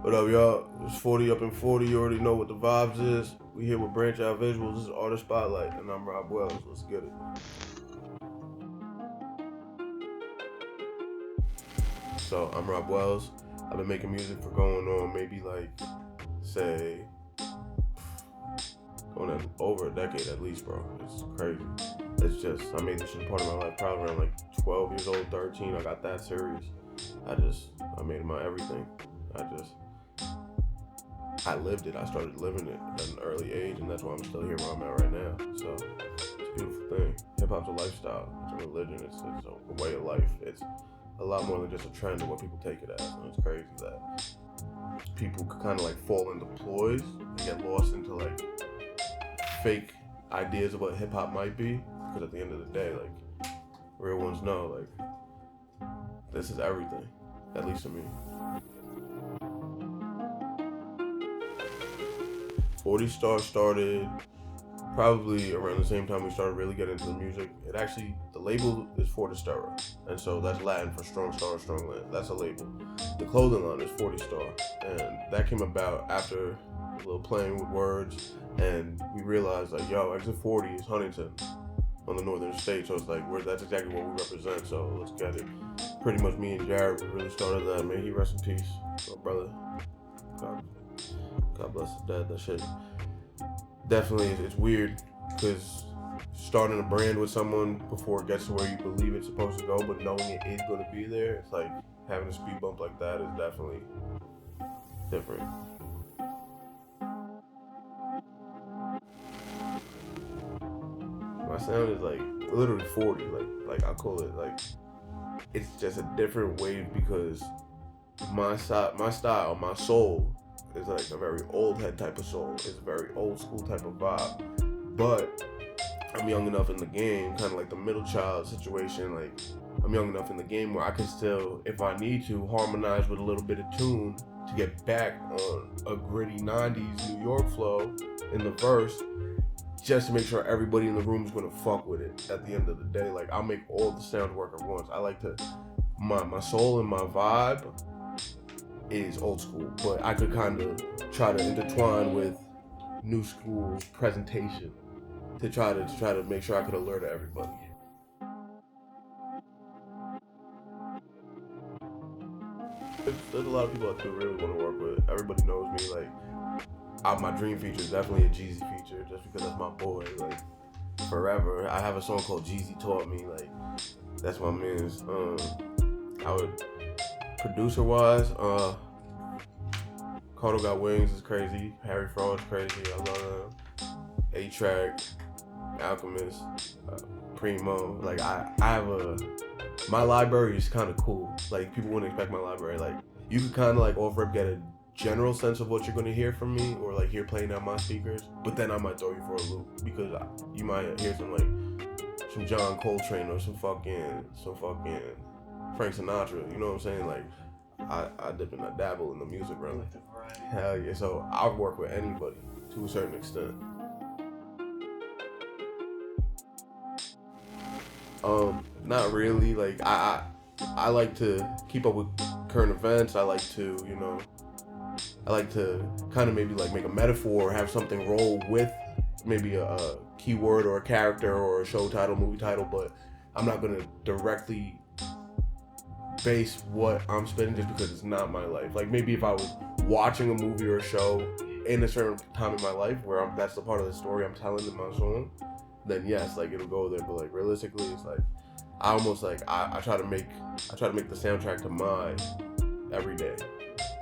What up, y'all? It's 40 up in 40. You already know what the vibes is. We here with Branch Out Visuals. This is Artist Spotlight, and I'm Rob Wellz. Let's get it. So, I'm Rob Wellz. I've been making music for going on maybe say, going on over a decade at least, bro. It's crazy. It's just, I made this shit part of my life probably around like 12 years old, 13. I got that serious. I made it my everything. I lived it. I started living it at an early age, and that's why I'm still here where I'm at right now. So it's a beautiful thing. Hip hop's a lifestyle. It's a religion. It's a way of life. It's a lot more than just a trend of what people take it as. And it's crazy that people could kind of like fall into ploys and get lost into like fake ideas of what hip hop might be. Because at the end of the day, like real ones know, like this is everything. At least to me. Fortis Sterra started probably around the same time we started really getting into the music. The label is Fortis Sterra, and so that's Latin for strong star, strong land. That's a label. The clothing line is Fortis Sterra, and that came about after a little playing with words, and we realized like, yo, Exit 40 is Huntington on the northern state, so it's like that's exactly what we represent. So let's get it. Pretty much me and Jared, we really started that. May he rest in peace, my brother. God bless the dead. That shit definitely it's weird because starting a brand with someone before it gets to where you believe it's supposed to go, but knowing it is going to be there, it's like having a speed bump like that is definitely different. My sound is like literally 40. Like I call it like it's just a different wave because my style, my soul is like a very old head type of soul. It's a very old school type of vibe. But I'm young enough in the game, kind of like the middle child situation. Like I'm young enough in the game where I can still, if I need to, harmonize with a little bit of tune to get back on a gritty 90s New York flow in the verse, just to make sure everybody in the room is gonna fuck with it at the end of the day. Like I'll make all the sound work at once. I like to, my soul and my vibe is old school, but I could kind of try to intertwine with new school presentation to try to make sure I could alert everybody. There's a lot of people I do really want to work with. Everybody knows me. Like, my dream feature is definitely a Jeezy feature, just because that's my boy. Like, forever. I have a song called Jeezy Taught Me. Like, that's my man's. I would. Producer wise, Carter Got Wings is crazy. Harry Fraud is crazy. I love him. A-Track, Alchemist, Primo. Like I have my library is kind of cool. Like people wouldn't expect my library. Like you could kind of like off rip get a general sense of what you're gonna hear from me or like hear playing out my speakers. But then I might throw you for a loop because you might hear some John Coltrane or some fucking Frank Sinatra, you know what I'm saying? Like, I dip and I dabble in the music realm. Hell yeah, so I'll work with anybody to a certain extent. Not really. Like, I like to keep up with current events. I like to kind of maybe like make a metaphor or have something roll with maybe a keyword or a character or a show title, movie title, but I'm not gonna directly base what I'm spitting just because it's not my life. Like maybe if I was watching a movie or a show in a certain time in my life where that's the part of the story I'm telling in my song, then yes, like it'll go there. But like realistically, it's like I almost like I try to make the soundtrack to my everyday.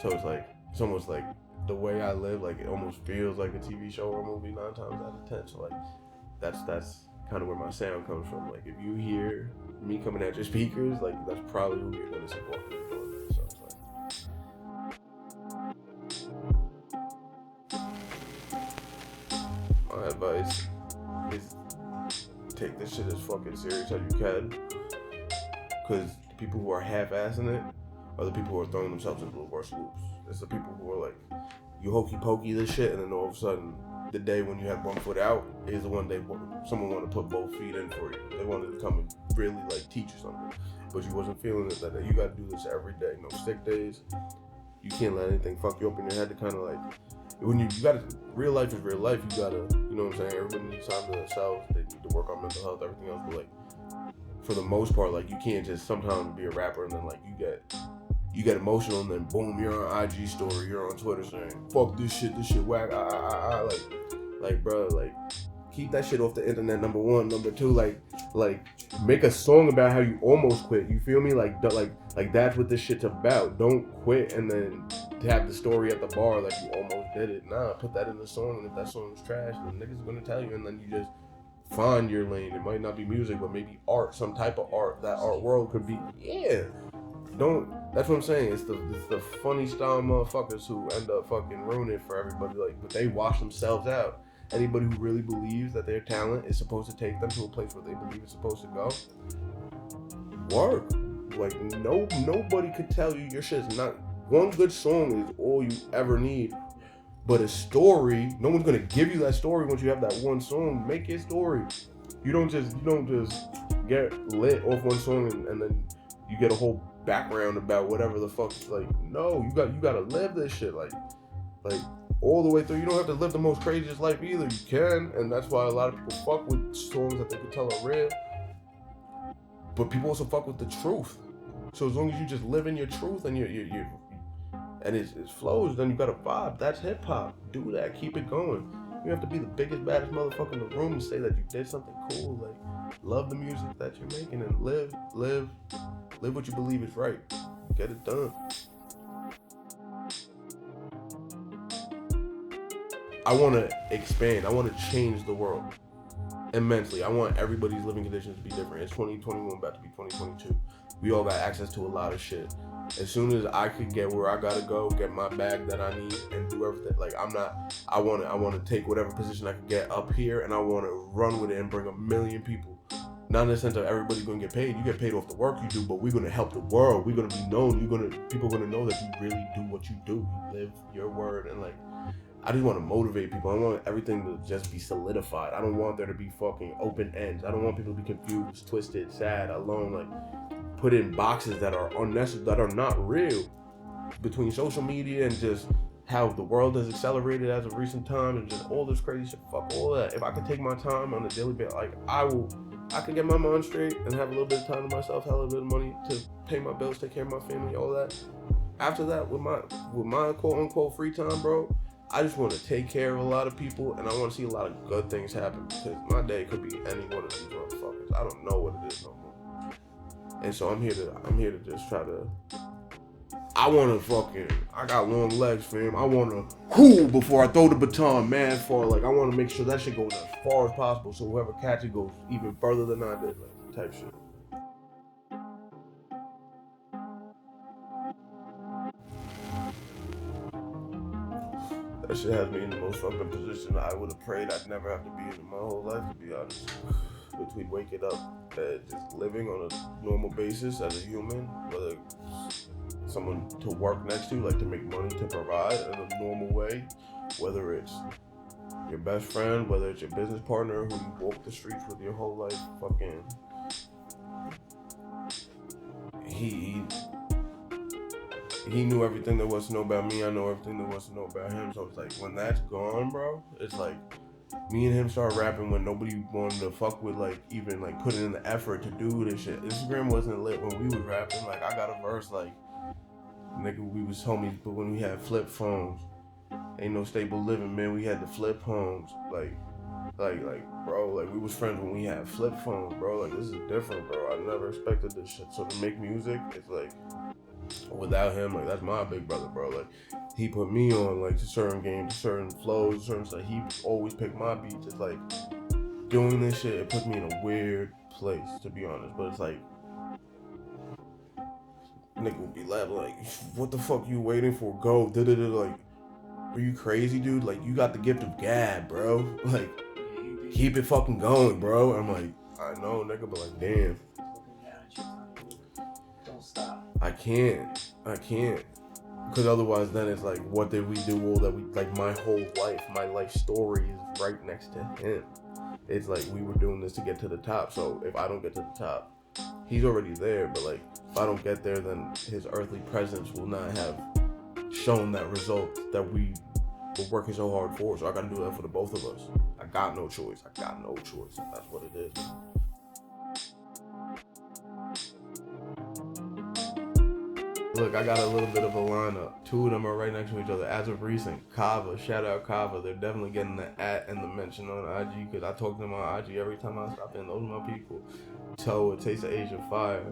So it's almost like the way I live. Like it almost feels like a TV show or a movie 9 times out of 10. So like that's kind of where my sound comes from. Like if you hear me coming at your speakers, like that's probably who you're gonna support. So it's like my advice is take this shit as fucking serious as you can, because the people who are half-assing it are the people who are throwing themselves into the worst loops. It's the people who are like, you hokey pokey this shit, and then all of a sudden, the day when you have one foot out is the one day someone wanted to put both feet in for you. They wanted to come and really like teach you something, but you wasn't feeling it that day. You got to do this every day. No sick days, You can't let anything fuck you up in your head to kind of like, when you gotta, real life is real life. You gotta, you know what I'm saying? Everybody needs time to themselves. They need to work on mental health, everything else. But like, for the most part, like, you can't just sometimes be a rapper and then like you get emotional and then boom, you're on IG story, you're on Twitter saying, fuck this shit whack, like bro, like, keep that shit off the internet, number one. Number two, like make a song about how you almost quit. You feel me? Like that's what this shit's about. Don't quit and then have the story at the bar like you almost did it. Nah, put that in the song, and if that song's trash, then niggas are gonna tell you, and then you just find your lane. It might not be music, but maybe art, some type of art. That art world could be, yeah. That's what I'm saying. It's the funny style motherfuckers who end up fucking ruining it for everybody. Like, but they wash themselves out. Anybody who really believes that their talent is supposed to take them to a place where they believe it's supposed to go, work. Like, nobody could tell you your shit's not. One good song is all you ever need. But a story, no one's gonna give you that story once you have that one song. Make your story. You don't just get lit off one song and then you get a whole background about whatever the fuck. Like, no, you gotta live this shit like all the way through. You don't have to live the most craziest life either. You can, and that's why a lot of people fuck with songs that they can tell are real. But people also fuck with the truth. So as long as you just live in your truth and you and it flows, then you got a vibe. That's hip hop. Do that. Keep it going. You have to be the biggest, baddest motherfucker in the room and say that you did something cool. Like, love the music that you're making and live what you believe is right. Get it done. I want to expand. I want to change the world immensely. I want everybody's living conditions to be different. It's 2021, about to be 2022. We all got access to a lot of shit. As soon as I could get where I gotta go, get my bag that I need, and do everything, like, I want to take whatever position I can get up here, and I want to run with it and bring 1 million people. Not in the sense of everybody's gonna get paid. You get paid off the work you do, but we're gonna help the world. We're gonna be known. People are gonna know that you really do what you do. You live your word, and like, I just want to motivate people. I want everything to just be solidified. I don't want there to be fucking open ends. I don't want people to be confused, twisted, sad, alone, like put in boxes that are unnecessary, that are not real. Between social media and just how the world has accelerated as of recent times and just all this crazy shit, fuck all that. If I could take my time on a daily basis, like, I could get my mind straight and have a little bit of time to myself, have a little bit of money to pay my bills, take care of my family, all that. After that, with my quote unquote free time, bro, I just want to take care of a lot of people, and I want to see a lot of good things happen, because my day could be any one of these motherfuckers. I don't know what it is no more. And so I'm here to just try to, I got long legs, fam. I want to cool before I throw the baton mad far. Like, I want to make sure that shit goes as far as possible, so whoever catches it goes even further than I did, like, type shit. That shit has me in the most fucked up position I would have prayed I'd never have to be in my whole life, to be honest. Between waking up and just living on a normal basis as a human, whether someone to work next to, like to make money to provide in a normal way, whether it's your best friend, whether it's your business partner who you walk the streets with your whole life, fucking, he knew everything there was to know about me. I know everything there was to know about him. So it's like, when that's gone, bro, it's like me and him started rapping when nobody wanted to fuck with, like, even like putting in the effort to do this shit. Instagram wasn't lit when we was rapping. Like, I got a verse like, nigga, we was homies, but when we had flip phones, ain't no stable living, man. We had the flip homes, like, bro, like, we was friends when we had flip phones, bro. Like, this is different, bro. I never expected this shit. So to make music, it's like, without him, like, that's my big brother, bro. Like, he put me on, like, to certain games, to certain flows, certain stuff. He always picked my beats. It's like, doing this shit, it puts me in a weird place, to be honest. But it's like, nigga would be laughing, like, what the fuck you waiting for? Go, da-da-da, like, are you crazy, dude? Like, you got the gift of gab, bro. Like, keep it fucking going, bro. I'm like, I know, nigga, but like, damn. Don't stop. I can't. Because otherwise, then it's like, what did we do? All that we, like, my whole life, my life story is right next to him. It's like, we were doing this to get to the top. So if I don't get to the top, he's already there. But like, if I don't get there, then his earthly presence will not have shown that result that we're working so hard for. So I gotta do that for the both of us. I got no choice. That's what it is. Look, I got a little bit of a lineup. 2 of them are right next to each other. As of recent, Kava, shout out Kava. They're definitely getting the @ and the mention on IG because I talk to them on IG every time I stop in. Those are my people. Toe, A Taste of Asia, Fire.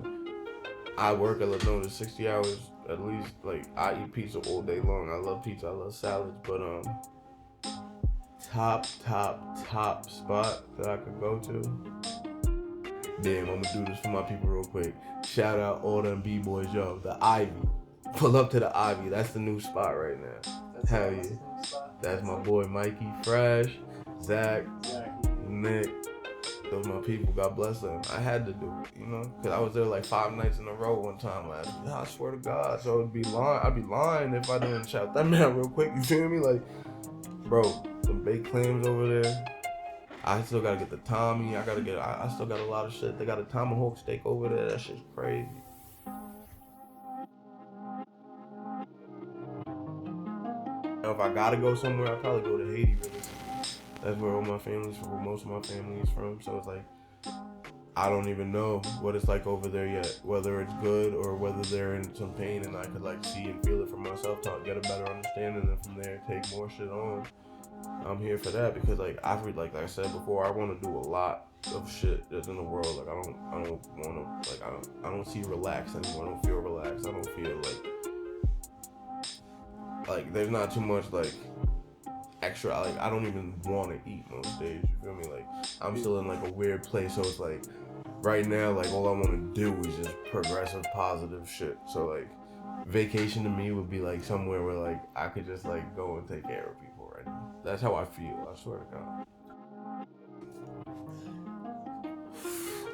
I work at Lenoda 60 hours at least. Like, I eat pizza all day long. I love pizza. I love salads. But top spot that I could go to. Damn, I'm gonna do this for my people real quick. Shout out all them B-boys, yo. The Ivy. Pull up to the Ivy. That's the new spot right now. Hell yeah. That's my boy Mikey, Fresh, Zach, Nick. Those my people. God bless them. I had to do it, you know, because I was there like 5 nights in a row one time last week. I swear to God. So I'd be lying if I didn't shout them out real quick. You feel me? Like, bro, some baked clams over there. I still gotta get the Tommy. I still got a lot of shit. They got a tomahawk steak over there. That shit's crazy. Now, if I gotta go somewhere, I'd probably go to Haiti. Really. That's where most of my family is from. So it's like, I don't even know what it's like over there yet. Whether it's good or whether they're in some pain, and I could like see and feel it for myself to get a better understanding, and from there take more shit on. I'm here for that because like like I said before, I want to do a lot of shit that's in the world. Like I don't want to I don't see relaxed anymore. I don't feel relaxed. I don't feel like there's not too much like extra. Like I don't even want to eat most days. You feel me? Like I'm still in like a weird place. So it's like right now, like all I want to do is just progressive, positive shit. So like vacation to me would be like somewhere where like I could just like go and take care of people. That's how I feel, I swear to God.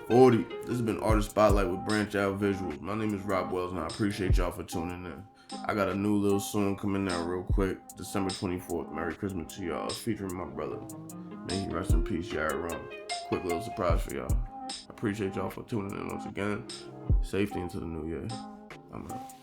40. This has been Artist Spotlight with Branch Out Visuals. My name is Rob Wellz, and I appreciate y'all for tuning in. I got a new little song coming out real quick, December 24th. Merry Christmas to y'all. It's featuring my brother. May he rest in peace, Jared Rum. Quick little surprise for y'all. I appreciate y'all for tuning in once again. Safety into the new year. I'm out.